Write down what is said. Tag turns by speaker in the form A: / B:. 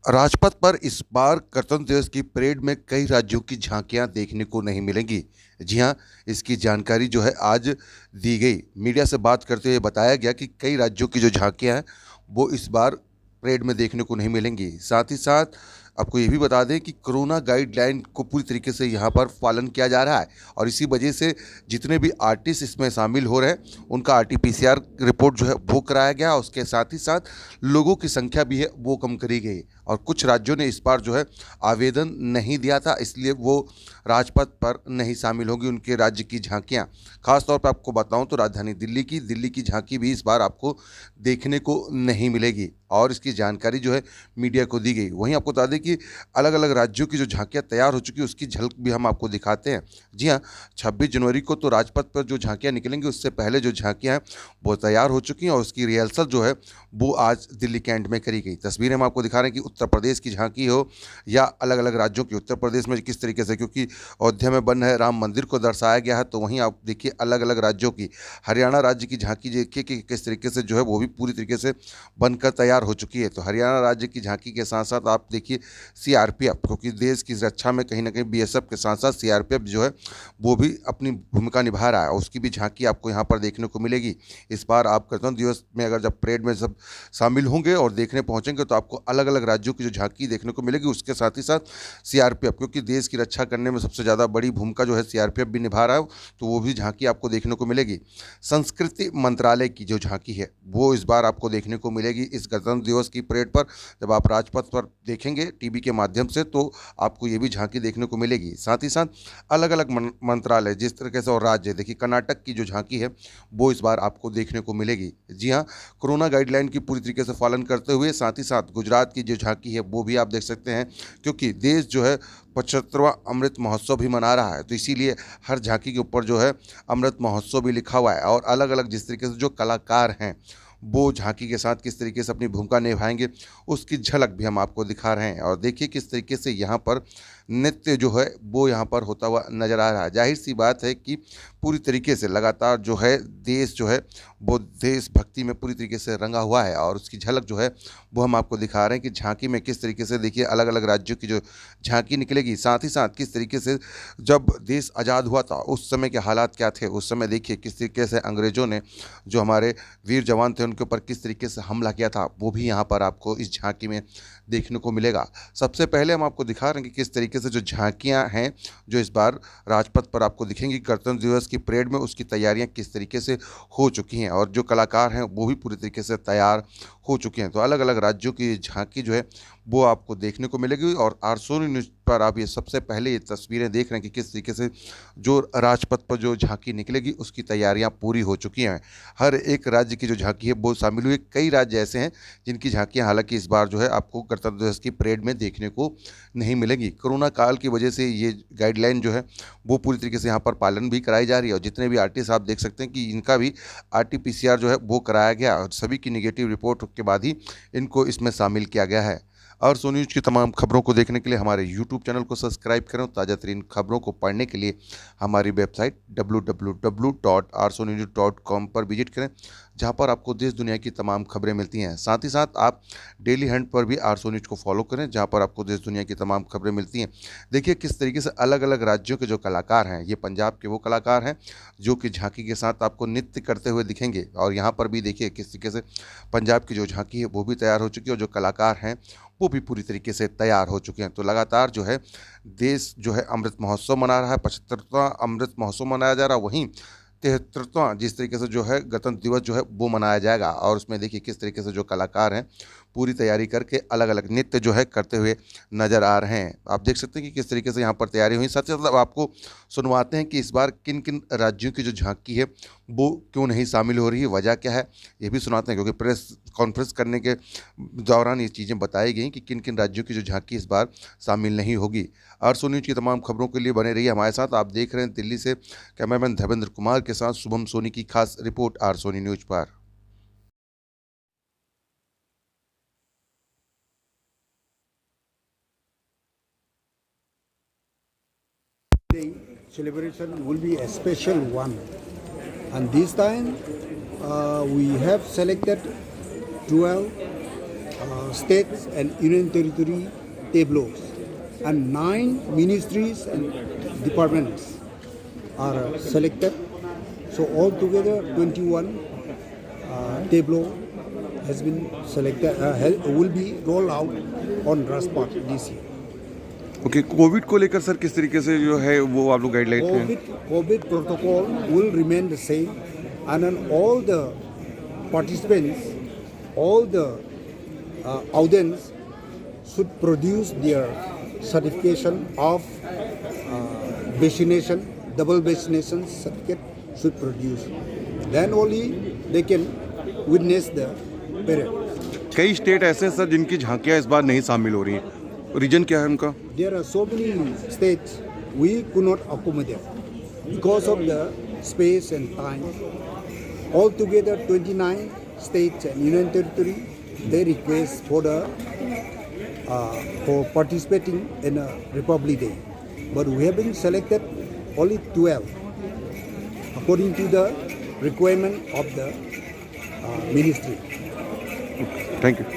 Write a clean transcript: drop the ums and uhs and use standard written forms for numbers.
A: राजपथ पर इस बार गणतंत्र दिवस की परेड में कई राज्यों की झांकियां देखने को नहीं मिलेंगी। जी हां, इसकी जानकारी जो है आज दी गई। मीडिया से बात करते हुए बताया गया कि कई राज्यों की जो झांकियां हैं वो इस बार परेड में देखने को नहीं मिलेंगी। साथ ही साथ आपको ये भी बता दें कि कोरोना गाइडलाइन को पूरी तरीके से यहाँ पर पालन किया जा रहा है और इसी वजह से जितने भी आर्टिस्ट इसमें शामिल हो रहे हैं उनका आरटीपीसीआर रिपोर्ट जो है वो कराया गया। उसके साथ ही साथ लोगों की संख्या भी है वो कम करी गई और कुछ राज्यों ने इस बार जो है आवेदन नहीं दिया था, इसलिए वो राजपथ पर नहीं शामिल होंगी उनके राज्य की झांकियां। खास तौर पर आपको बताऊं तो राजधानी दिल्ली की झांकी भी इस बार आपको देखने को नहीं मिलेगी और इसकी जानकारी जो है मीडिया को दी गई। वहीं आपको बता दें कि अलग अलग राज्यों की जो झांकियां तैयार हो चुकी है उसकी झलक भी हम आपको दिखाते हैं। जी हाँ, 26 जनवरी को तो राजपथ पर जो झांकियां निकलेंगी उससे पहले जो झांकियां हैं वो तैयार हो चुकी हैं और उसकी रिहर्सल जो है वो आज दिल्ली कैंट में करी गई। तस्वीरें हम आपको दिखा रहे हैं कि उत्तर प्रदेश की झांकी हो या अलग अलग राज्यों की। उत्तर प्रदेश में किस तरीके से, क्योंकि अयोध्या में बन रहे राम मंदिर को दर्शाया गया है, तो वहीं आप देखिए अलग अलग राज्यों की। हरियाणा राज्य की झांकी देखिए कि किस तरीके से जो है वो भी पूरी तरीके से बनकर तैयार हो चुकी है। तो हरियाणा राज्य की झांकी के साथ साथ आप देखिए सीआरपीएफ, क्योंकि देश की रक्षा में कहीं ना कहीं बीएसएफ के साथ साथ सीआरपीएफ जो है वो भी अपनी भूमिका निभा रहा है, उसकी भी झांकी आपको यहाँ पर देखने को मिलेगी। इस बार आप गणतंत्र दिवस में अगर जब परेड में सब शामिल होंगे और देखने पहुंचेंगे तो आपको अलग अलग राज्यों की जो झांकी देखने को मिलेगी। उसके साथ ही साथ सीआरपीएफ, क्योंकि देश की रक्षा करने में सबसे ज़्यादा बड़ी भूमिका जो है सीआरपीएफ भी निभा रहा है, तो वो भी झांकी आपको देखने को मिलेगी। संस्कृति मंत्रालय की जो झांकी है वो इस बार आपको देखने को मिलेगी इस गणतंत्र दिवस की परेड पर। जब आप राजपथ पर देखेंगे टीवी के माध्यम से तो आपको ये भी झांकी देखने को मिलेगी। साथ ही साथ अलग अलग मंत्रालय जिस तरीके से और राज्य, देखिए कर्नाटक की जो झांकी है वो इस बार आपको देखने को मिलेगी। जी हाँ, कोरोना गाइडलाइन की पूरी तरीके से पालन करते हुए। साथ ही साथ गुजरात की जो झांकी है वो भी आप देख सकते हैं, क्योंकि देश जो है 75वां अमृत महोत्सव भी मना रहा है, तो इसीलिए हर झांकी के ऊपर जो है अमृत महोत्सव भी लिखा हुआ है और अलग अलग जिस तरीके से जो कलाकार हैं वो झांकी के साथ किस तरीके से अपनी भूमिका निभाएंगे उसकी झलक भी हम आपको दिखा रहे हैं। और देखिए किस तरीके से यहाँ पर नृत्य जो है वो यहाँ पर होता हुआ नज़र आ रहा है। जाहिर सी बात है कि पूरी तरीके से लगातार जो है देश जो है वो देशभक्ति में पूरी तरीके से रंगा हुआ है और उसकी झलक जो है वो हम आपको दिखा रहे हैं कि झांकी में किस तरीके से देखिए अलग अलग राज्यों की जो झांकी निकलेगी। साथ ही साथ किस तरीके से जब देश आज़ाद हुआ था उस समय के हालात क्या थे, उस समय देखिए किस तरीके से अंग्रेज़ों ने जो हमारे वीर जवान थे उनके ऊपर किस तरीके से हमला किया था, वो भी यहाँ पर आपको इस झांकी में देखने को मिलेगा। सबसे पहले हम आपको दिखा रहे हैं कि किस तरीके से जो झांकियाँ हैं जो इस बार राजपथ पर आपको दिखेंगी गणतंत्र दिवस की परेड में, उसकी तैयारियां किस तरीके से हो चुकी हैं और जो कलाकार हैं वो भी पूरी तरीके से तैयार हो चुके हैं। तो अलग अलग राज्यों की झांकी जो है वो आपको देखने को मिलेगी और आरसोनी न्यूज़ पर आप ये सबसे पहले ये तस्वीरें देख रहे हैं कि किस तरीके से जो राजपथ पर जो झांकी निकलेगी उसकी तैयारियां पूरी हो चुकी हैं। हर एक राज्य की जो झांकी है वो शामिल हुई। कई राज्य ऐसे हैं जिनकी झांकियां हालांकि इस बार जो है आपको गणतंत्र दिवस की परेड में देखने को नहीं मिलेंगी। कोरोना काल की वजह से ये गाइडलाइन जो है वो पूरी तरीके से यहाँ पर पालन भी कराई जा रही है और जितने भी आर्टिस्ट आप देख सकते हैं कि इनका भी आरटीपीसीआर जो है वो कराया गया और सभी की निगेटिव रिपोर्ट के बाद ही इनको इसमें शामिल किया गया है। और सो न्यूज़ की तमाम खबरों को देखने के लिए हमारे यूट्यूब चैनल को सब्सक्राइब करें। ताज़ा तरीन खबरों को पढ़ने के लिए हमारी वेबसाइट www.arsonews.com पर विजिट करें, जहां पर आपको देश दुनिया की तमाम खबरें मिलती हैं। साथ ही साथ आप डेली हंट पर भी आरसो न्यूज़ को फॉलो करें, जहां पर आपको देश दुनिया की तमाम खबरें मिलती हैं। देखिए किस तरीके से अलग अलग राज्यों के जो कलाकार हैं, ये पंजाब के वो कलाकार हैं जो कि झांकी के साथ आपको नृत्य करते हुए दिखेंगे और यहाँ पर भी देखिए किस तरीके से पंजाब की जो झांकी है वो भी तैयार हो चुकी है और जो कलाकार हैं वो भी पूरी तरीके से तैयार हो चुके हैं। तो लगातार जो है देश जो है अमृत महोत्सव मना रहा है, 75वां अमृत महोत्सव मनाया जा रहा है, वहीं 73वां जिस तरीके से जो है गणतंत्र दिवस जो है वो मनाया जाएगा और उसमें देखिए किस तरीके से जो कलाकार हैं पूरी तैयारी करके अलग अलग नृत्य जो है करते हुए नज़र आ रहे हैं। आप देख सकते हैं कि किस तरीके से यहाँ पर तैयारी हुई। साथ ही साथ आपको सुनवाते हैं कि इस बार किन किन राज्यों की जो झांकी है वो क्यों नहीं शामिल हो रही है, वजह क्या है, ये भी सुनाते हैं, क्योंकि प्रेस कॉन्फ्रेंस करने के दौरान ये चीज़ें बताई गई कि किन किन राज्यों की जो झांकी इस बार शामिल नहीं होगी। आरसो न्यूज़ की तमाम खबरों के लिए बने रहिए हमारे साथ। आप देख रहे हैं दिल्ली से कैमरामैन धर्मेंद्र कुमार के साथ शुभम सोनी की खास रिपोर्ट आरसोनी न्यूज़ पर।
B: The celebration will be a special one, and this time we have selected 12 states and union territory tableaus, and 9 ministries and departments are selected. So altogether 21 tableau has been selected, will be rolled out on Rajpath this year.
C: Okay, Covid को लेकर sir किस तरीके से जो है वो आप लोग गाइडलाइन हैं?
B: COVID protocol will remain the same, and then all the participants, all the audience should produce their certification of vaccination, double vaccination certificate should produce. Then only they can witness the parade.
C: कई state ऐसे हैं sir जिनकी झांकियां इस बार नहीं शामिल हो रही हैं, रीजन क्या है उनका?
B: There are so many states we could not accommodate because of the space and time. Altogether 29 states and union territory, they request for the for participating in a Republic Day. But we have been selected only 12 according to the requirement of the ministry.
C: Thank you.